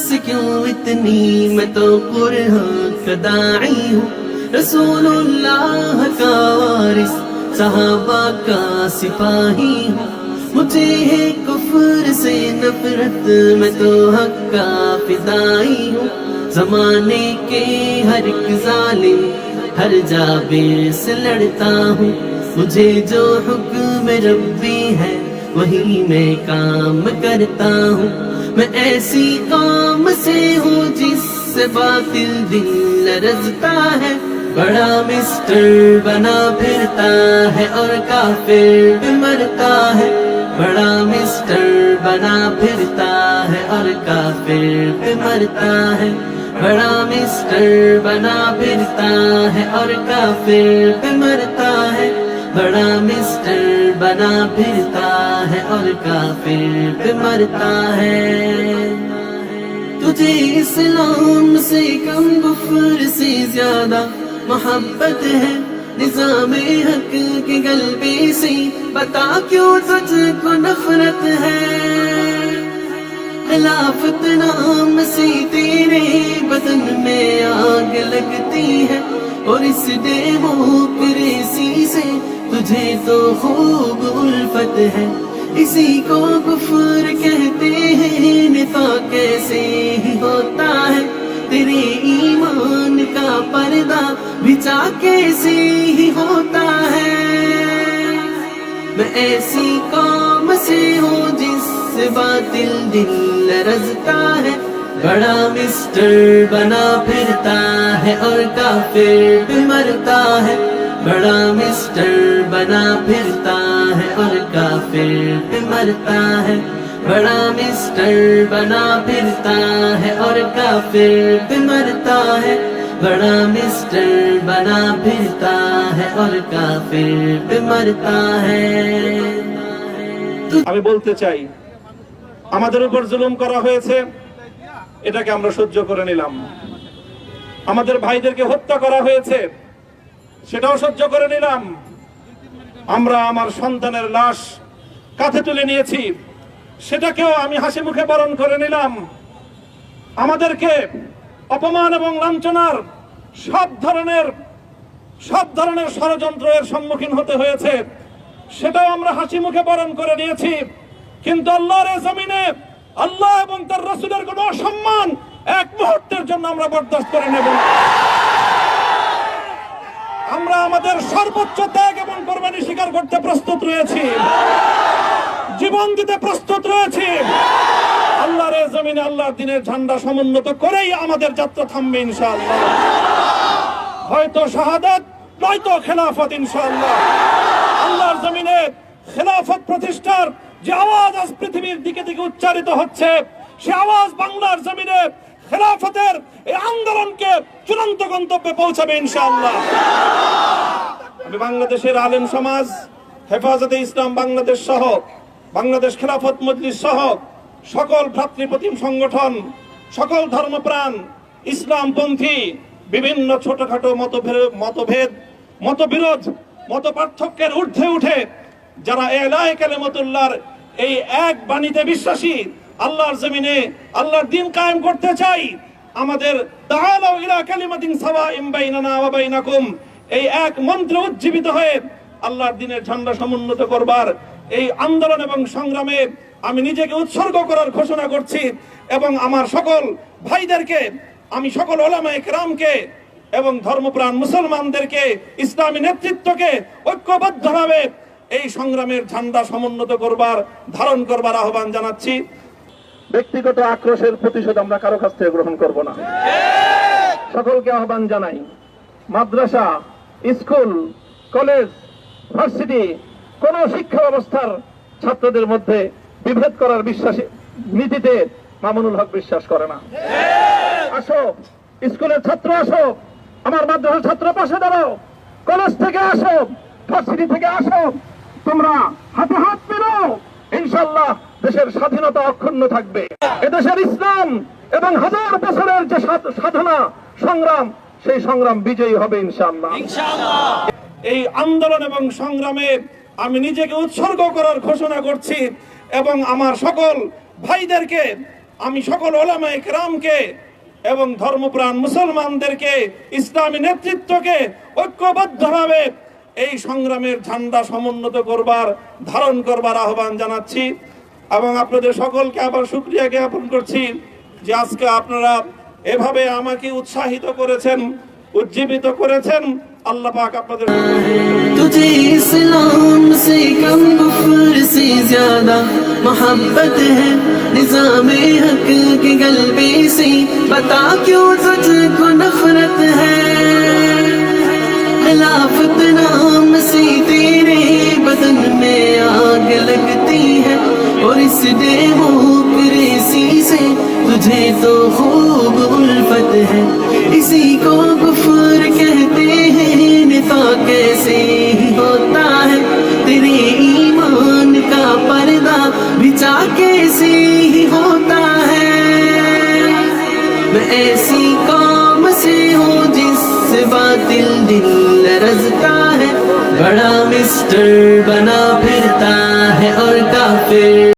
से क्यों इतनी, मैं तो कुरान का दाई हूँ, रसूलुल्लाह का वारिस, सहाबा का सिपाही हूँ। मुझे है कुफ्र से नफरत, मैं तो हक का फिदाई हूँ। ज़माने के हर एक जालिम, हर जाबिर से लड़ता हूँ। मुझे जो हुक्म रब्बी है वही मैं काम करता हूँ। मैं ऐसी कौम से हूँ जिससे बातिल दिल लरजता है। बड़ा मिस्टर बना फिरता है और काफिर भी मरता है। बड़ा मिस्टर बना फिरता है और काफिर भी मरता है। बड़ा मिस्टर बना फिरता है और काफिर भी मरता है। बड़ा मिस्टर बना फिरता है और काफिर पे मरता है। तुझे इस्लाम से कम कुफ्र से ज्यादा मोहब्बत है। निज़ामे हक के गलबे से बता क्यों तुझको नफरत है। खिलाफत नाम से तेरे बदन में आग लगती है और इस डेमोक्रेसी से तुझे तो खूब उल्फत है। इसी को कुफ्र कहते हैं, निफाक कैसे ही होता है। तेरे ईमान का पर्दा बिछा कैसे ही होता है। मैं ऐसी कौम से हूँ जिससे बातिल दिल लरजता है। बड़ा मिस्टर बना फिरता है और काफिर भी मरता है। बड़ा मिस्टर बना फिरता है और काफिर भी मरता है। बड़ा मिस्टर बना फिरता है और काफिर भी मरता है। बड़ा मिस्टर बना फिरता है और काफिर भी मरता है। আমি বলতে চাই, আমাদের উপর জুলুম করা হয়েছে, এটাকে আমরা সহ্য করে নিলাম। আমাদের ভাইদেরকে হত্যা করা হয়েছে, সেটাও সহ্য করে নিলাম। আমরা আমার সন্তানের লাশ কাঁধে তুলে নিয়েছি, সেটাকেও আমি হাসি মুখে বরণ করে নিলাম। আমাদেরকে অপমান এবং লাঞ্ছনার সব ধরনের ষড়যন্ত্রের সম্মুখীন হতে হয়েছে, সেটাও আমরা হাসি মুখে বরণ করে নিয়েছি। কিন্তু আল্লাহর জমিনে আল্লাহ এবং তার রাসূলের কোনো অসম্মান এক মুহূর্তের জন্য আমরা বরদাস্ত করে নেব না। আমরা আমাদের সর্বোচ্চ ত্যাগ এবং কোরবানি স্বীকার করতে প্রস্তুত রয়েছি, জীবন দিতে প্রস্তুত রয়েছি। আল্লাহর জমিনে আল্লাহর দ্বীনের ঝান্ডা সমুন্নত করেই আমাদের যাত্রা থামবে ইনশাআল্লাহ। হয়তো শাহাদাত, নয়তো খেলাফত ইনশাআল্লাহ। আল্লাহর জমিনে খেলাফত প্রতিষ্ঠার যে আওয়াজ আজ পৃথিবীর দিকে দিকে উচ্চারিত হচ্ছে, সে আওয়াজ বাংলার জমিনে খেলাফতের এই আন্দোলনকে চূড়ান্ত গন্তব্যে পৌঁছাবে ইনশাআল্লাহ। আমি বাংলাদেশের আলেম সমাজ, হেফাজতে ইসলাম বাংলাদেশ সহ বাংলাদেশ খেলাফত মজলিস সহ সকল ভ্রাতৃপ্রতিম সংগঠন, সকল ধর্মপ্রাণ ইসলামপন্থী বিভিন্ন ছোটখাটো মতভেদ, মতবিরোধ, মত পার্থক্যের ঊর্ধ্বে উঠে যারা এলায়ে কালিমাতুল্লাহর এই এক বাণীতে বিশ্বাসী, আল্লাহর জমিনে আল্লাহর দ্বীন কায়েম করতে চাই, আমাদের তাআলাউ ইলা কালিমাতিন সাওয়াইন বাইনানা ওয়া বাইনাকুম এই এক মন্ত্রে উজ্জীবিত হয়ে আল্লাহর দ্বীনের ঝান্ডা সমুন্নত করবার এই আন্দোলন এবং সংগ্রামে আমি নিজেকে উৎসর্গ করার ঘোষণা করছি। এবং আমার সকল ভাইদেরকে, আমি সকল উলামায়ে কেরামকে এবং ধর্মপ্রাণ মুসলমানদেরকে, ইসলামী নেতৃত্বকে ঐক্যবদ্ধভাবে এই সংগ্রামের ঝান্ডা সমুন্নত করবার, ধারণ করবার আহ্বান জানাচ্ছি। ব্যক্তিগত আক্রোশের প্রতিশোধ আমরা কারো কাছ থেকে গ্রহণ করব না। সকলকে আহ্বান জানাই, মাদ্রাসা, স্কুল, কলেজ, ভার্সিটি, কোন শিক্ষা ব্যবস্থার ছাত্রদের মধ্যে বিভেদ করার নীতিতে মামুনুল হক বিশ্বাস করে না। আসো, স্কুলের ছাত্র আসো, আমার মাদ্রাসার ছাত্র পাশে দাঁড়াও, কলেজ থেকে আসো, ভার্সিটি থেকে আসো, তোমরা হাতে হাত মিলাও, ইনশাআল্লাহ দেশের স্বাধীনতা অক্ষুণ্ণ থাকবে। এদেশের ইসলাম এবং হাজার বছরের যে সাধনা সংগ্রাম, সেই সংগ্রাম বিজয়ী হবে ইনশাআল্লাহ। এই আন্দোলন এবং সংগ্রামে আমি নিজেকে উৎসর্গ করার ঘোষণা করছি এবং আমার সকল ভাইদেরকে আমি সকল উলামায়ে কেরামকে এবং ধর্মপ্রাণ মুসলমানদেরকে, ইসলামী নেতৃত্বকে ঐক্যবদ্ধভাবে এই সংগ্রামের ঝান্ডা সমুন্নত করবার, ধারণ করবার আহ্বান জানাচ্ছি। এবং আপনাদের সকলকে আবার শুকরিয়া জ্ঞাপন করছি যে আজকে আপনারা এভাবে আমাকে উৎসাহিত করেছেন, উজ্জীবিত করেছেন। আল্লাহ পাক আপনাদের तुझे इस्लाम से कम कुफ्र से ज्यादा मोहब्बत है निज़ामे हक के गलबे से, बता क्यों तुझको नफरत है। खिलाफत नाम से तेरे बदन में आग लगती है, और इस डेमोक्रेसी से तुझे तो खूब उल्फत है। इसी को कुफ्र कहते हैं, निफा कैसे ही होता है, तेरे ईमान का पर्दा बिछा कैसे ही होता है। मैं ऐसी कौम से हूँ जिससे बातिल दिल लरजता है, बड़ा मिस्टर बना फिरता है और काफिर